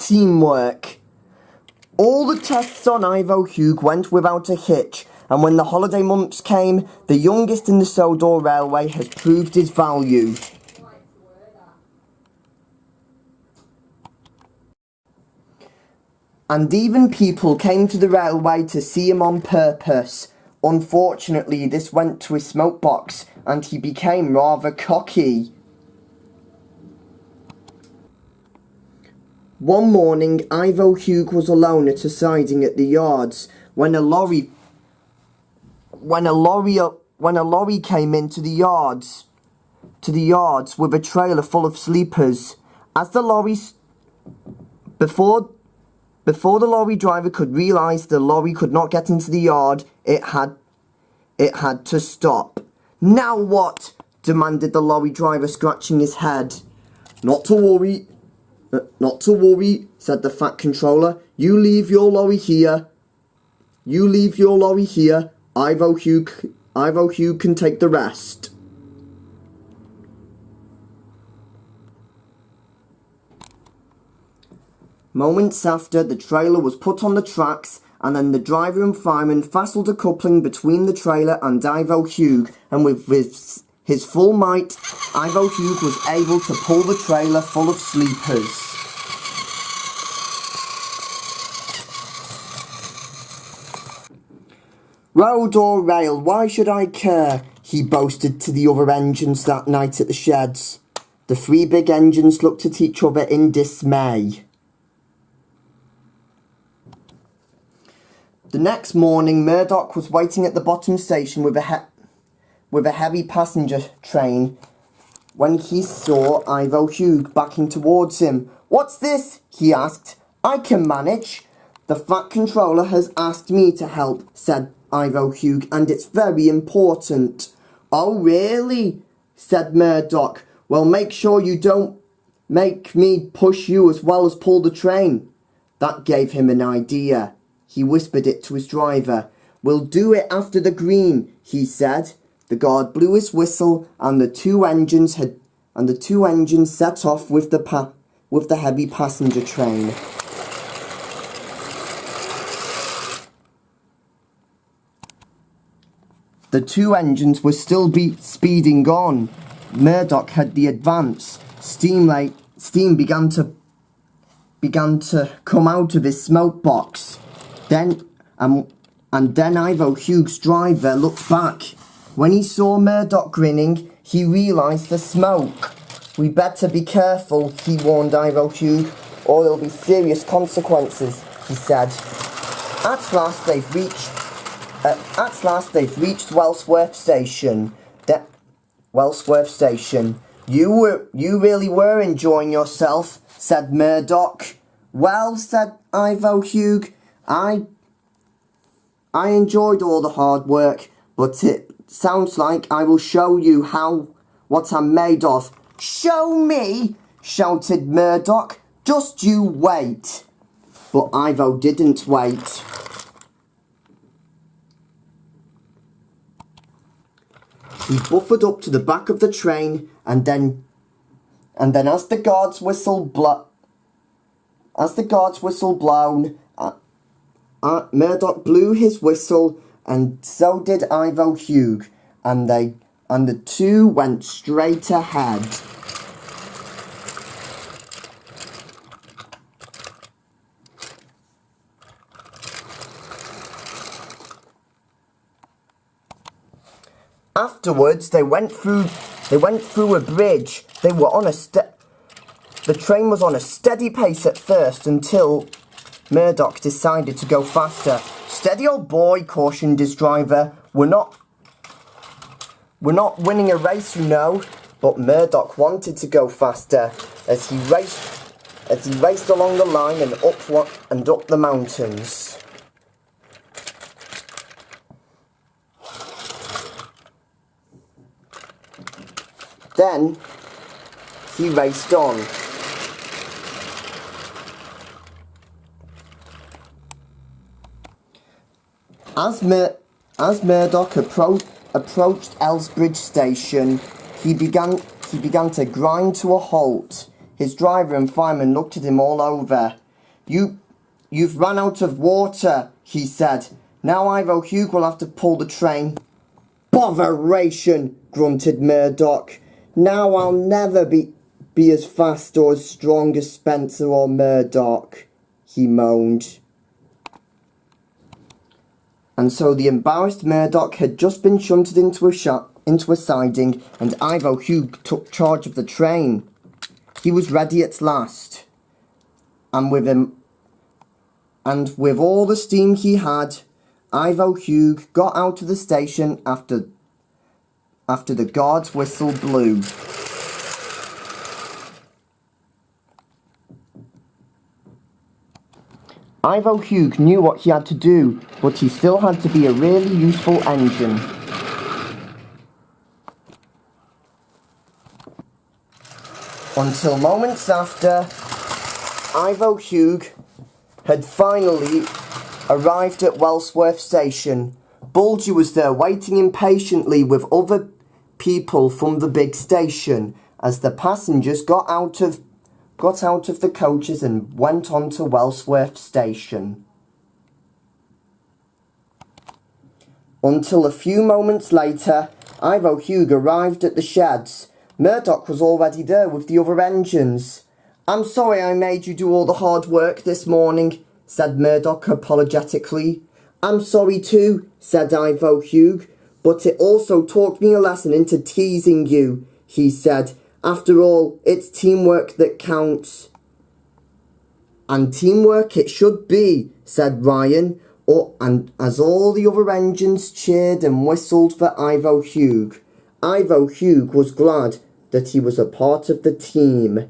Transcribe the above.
teamwork. All the tests on Ivo Hugh went without a hitch, and when the holiday months came, the youngest in the Sodor Railway has proved his value. And even people came to the railway to see him on purpose. Unfortunately, this went to his smoke box, and he became rather cocky. One morning, Ivo Hugh was alone at a siding at the yards when a lorry came into the yards with a trailer full of sleepers. As the lorry before the lorry driver could realise the lorry could not get into the yard, it had to stop. "Now what?" demanded the lorry driver, scratching his head. Not to worry, said the Fat Controller. You leave your lorry here. Ivo Hugh can take the rest. Moments after, the trailer was put on the tracks, and then the driver and fireman fastened a coupling between the trailer and Ivo Hugh, and with his full might, Ivo Hugh was able to pull the trailer full of sleepers. "Road or rail, why should I care?" he boasted to the other engines that night at the sheds. The three big engines looked at each other in dismay. The next morning, Murdoch was waiting at the bottom station with a heavy passenger train when he saw Ivo Hugh backing towards him. "What's this?" he asked. "I can manage." "The Fat Controller has asked me to help," said Ivo Hugh, "and it's very important." "Oh, really?" said Murdoch. "Well, make sure you don't make me push you as well as pull the train." That gave him an idea. He whispered it to his driver. "We'll do it after the green," he said. The guard blew his whistle, and the two engines set off with the heavy passenger train. The two engines were still speeding on. Murdoch had the advance. Steam began to come out of his smoke box. Then Ivo Hugh's driver looked back. When he saw Murdoch grinning, he realised the smoke. "We better be careful," he warned Ivo Hugh, "or there'll be serious consequences," he said. At last they've reached Wellsworth Station. You really were enjoying yourself," said Murdoch. "Well," said Ivo Hugh, I enjoyed all the hard work, but it sounds like I will show you what I'm made of." "Show me!" shouted Murdoch. "Just you wait." But Ivo didn't wait. He buffered up to the back of the train, and then as the guard's whistle blown, Murdoch blew his whistle, and so did Ivo Hugh, and the two went straight ahead. Afterwards, they went through a bridge. The train was on a steady pace at first until Murdoch decided to go faster. "Steady, old boy," cautioned his driver. We're not winning a race, you know." But Murdoch wanted to go faster as he raced along the line and up the mountains. Then he raced on. As Murdoch approached Elsbridge Station, he began to grind to a halt. His driver and fireman looked at him all over. You've run out of water, he said. Now Ivo Hugh will have to pull the train. Botheration, grunted Murdoch. Now I'll never be as fast or as strong as Spencer or Murdoch, he moaned. And so the embarrassed Murdoch had just been shunted into a siding, and Ivo Hugh took charge of the train. He was ready at last. And with all the steam he had, Ivo Hugh got out of the station after the guard's whistle blew. Ivo Hugh knew what he had to do, but he still had to be a really useful engine. Until moments after, Ivo Hugh had finally arrived at Wellsworth Station. Bulgy was there waiting impatiently with other people from the big station as the passengers got out of the coaches and went on to Wellsworth Station. Until a few moments later, Ivo Hugh arrived at the sheds. Murdoch was already there with the other engines. "I'm sorry I made you do all the hard work this morning," said Murdoch apologetically. "I'm sorry too," said Ivo Hugh, "but it also taught me a lesson into teasing you," he said. "After all, it's teamwork that counts." "And teamwork it should be," said Ryan, and as all the other engines cheered and whistled for Ivo Hugh was glad that he was a part of the team.